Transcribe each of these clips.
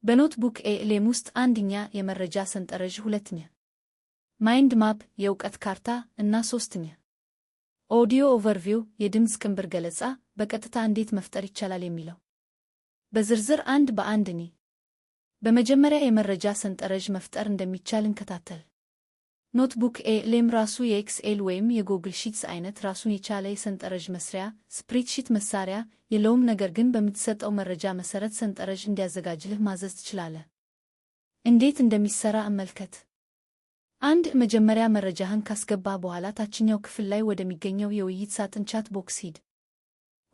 በኖትቡክ ኤልኤም ውስጥ አንደኛ የመረጃ ሰንጠረዥ፣ ሁለተኛ ማይንድ ማፕ የእውቀት ካርታ እና ሶስተኛ ኦዲዮ ኦቨርቪው የድምፅ ቅንብር ገለጻ በቀጥታ እንዴት መፍጠር ይቻላል የሚለው በዝርዝር አንድ በአንድ እኔ በመጀመሪያ የመረጃ ሰንጠረዥ መፍጠር እንደሚቻል እንከታተል። ኖትቡክ ኤልኤም ራሱ የኤክስኤል ወይም የጉግል ሺትስ አይነት ራሱን የቻለ የሰንጠረዥ መስሪያ ስፕሬድሺት መሳሪያ የለውም። ነገር ግን በምትሰጠው መረጃ መሰረት ሰንጠረዥ እንዲያዘጋጅልህ ማዘዝ ትችላለህ። እንዴት እንደሚሰራ እመልከት። አንድ መጀመሪያ መረጃህን ካስገባህ በኋላ ታችኛው ክፍል ላይ ወደሚገኘው የውይይት ሳጥን ቻት ቦክስ ሂድ።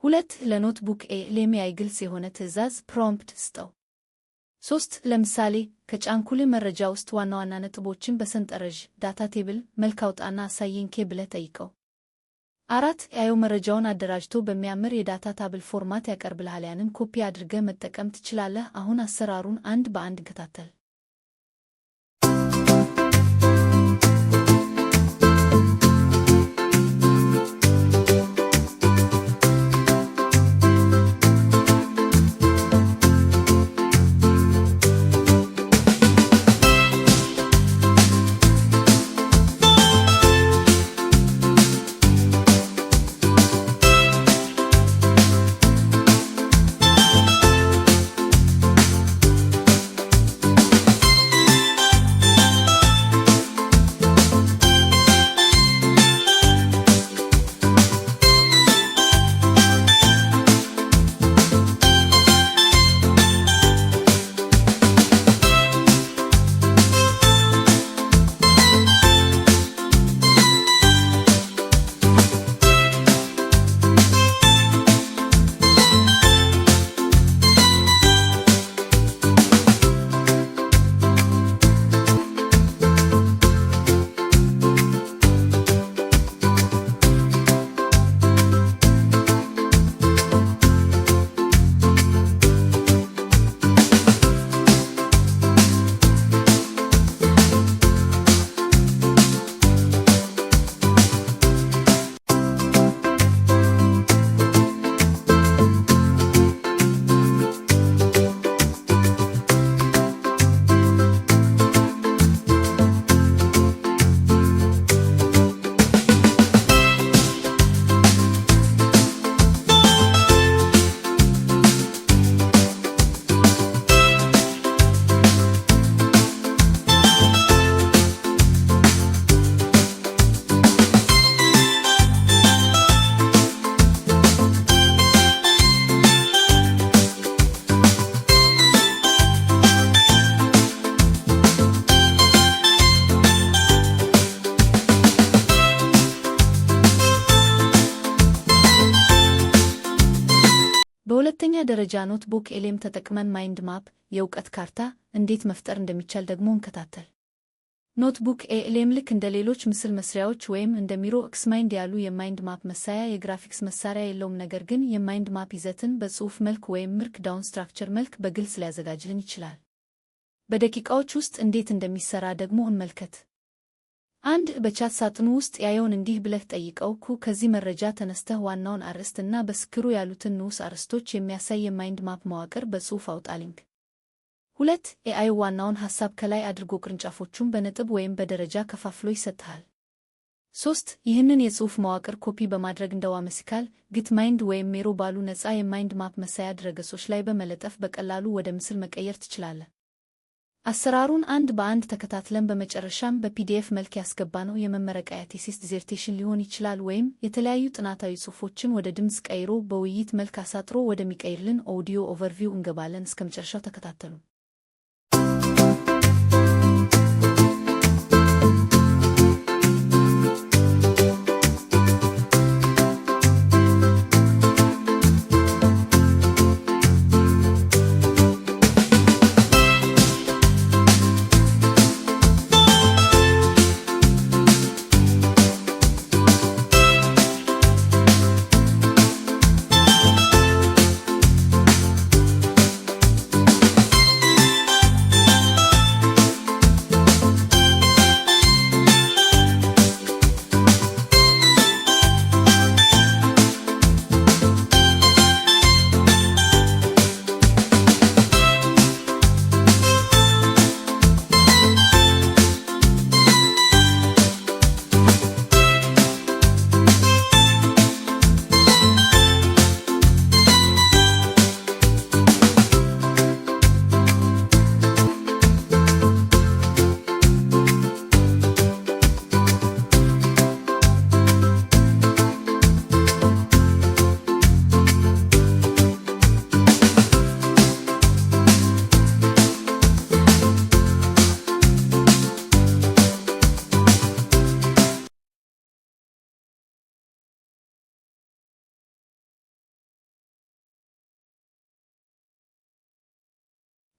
2 ለኖትቡክ ኤልኤም ግልጽ የሆነ ትዕዛዝ ፕሮምፕት ስጠው። 3 ለምሳሌ ከጫንኩልህ መረጃ ውስጥ ዋና ዋና ነጥቦችን በሰንጠረዥ ዳታ ቴብል መልክ አውጣና አሳየኝ ብለህ ጠይቀው። 4 ያየው መረጃውን አደራጅቶ በሚያምር የዳታ ታብል ፎርማት ያቀርብልሃል። ያንን ኮፒ አድርገህ መጠቀም ትችላለህ። አሁን አሰራሩን አንድ በአንድ እንከታተል። በሁለተኛ ደረጃ ኖትቡክ ኤልኤም ተጠቅመን ማይንድ ማፕ የእውቀት ካርታ እንዴት መፍጠር እንደሚቻል ደግሞ እንከታተል። ኖትቡክ ኤልኤም ልክ እንደ ሌሎች ምስል መስሪያዎች ወይም እንደ ሚሮ ኤክስማይንድ ያሉ የማይንድ ማፕ መሳያ የግራፊክስ መሳሪያ የለውም። ነገር ግን የማይንድ ማፕ ይዘትን በጽሑፍ መልክ ወይም ማርክዳውን ስትራክቸር መልክ በግልጽ ሊያዘጋጅልን ይችላል። በደቂቃዎች ውስጥ እንዴት እንደሚሰራ ደግሞ እንመልከት። 1 በቻት ሳጥኑ ውስጥ ያየውን እንዲህ ብለህ ጠይቀው። ከዚህ መረጃ ተነስተህ ዋናውን አርዕስት እና በስክሩ ያሉትን ንዑስ አርዕስቶች የሚያሳይ የማይንድ ማፕ መዋቅር በጽሑፍ አውጣልኝ። 2 ኤአይ ዋናውን ሐሳብ ከላይ አድርጎ ቅርንጫፎቹን በነጥብ ወይም በደረጃ ከፋፍሎ ይሰጥሃል። 3 ይህንን የጽሑፍ መዋቅር ኮፒ በማድረግ እንደ ዋመሲካል፣ ጊትማይንድ ወይም ሜሮ ባሉ ነፃ የማይንድ ማፕ መሳያ ድረገጾች ላይ በመለጠፍ በቀላሉ ወደ ምስል መቀየር ትችላለህ። አሰራሩን አንድ በአንድ ተከታትለን በመጨረሻም በፒዲኤፍ መልክ ያስገባነው የመመረቂያ ቴሲስ ዲዘርቴሽን ሊሆን ይችላል ወይም የተለያዩ ጥናታዊ ጽሑፎችን ወደ ድምፅ ቀይሮ በውይይት መልክ አሳጥሮ ወደሚቀይርልን ኦዲዮ ኦቨርቪው እንገባለን። እስከመጨረሻው ተከታተሉ።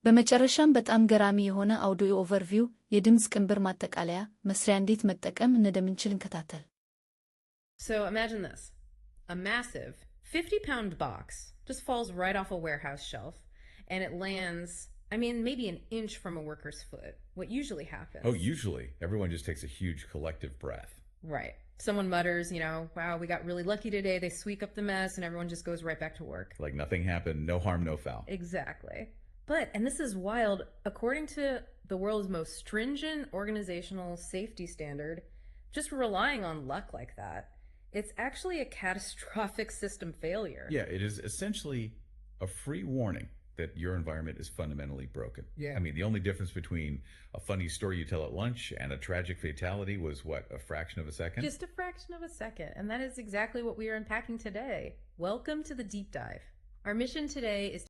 በመጨረሻም በጣም ገራሚ የሆነ አውዲዮ ኦቨርቪው የድምፅ ቅንብር ማጠቃለያ መስሪያ እንዴት መጠቀም እንደምንችል እንከታተል። So imagine this. A massive 50-pound box just falls right off a warehouse shelf and it lands, maybe an inch from a worker's foot. What usually happens? Oh, usually. Everyone just takes a huge collective breath. Right. Someone mutters, wow, we got really lucky today. They sweep up the mess and everyone just goes right back to work. Like nothing happened, no harm, no foul. Exactly. But, and this is wild, according to the world's most stringent organizational safety standard, just relying on luck like that, it's actually a catastrophic system failure. Yeah, it is essentially a free warning that your environment is fundamentally broken. Yeah. The only difference between a funny story you tell at lunch and a tragic fatality was what, a fraction of a second? Just a fraction of a second. And that is exactly what we are unpacking today. Welcome to the deep dive. Our mission today is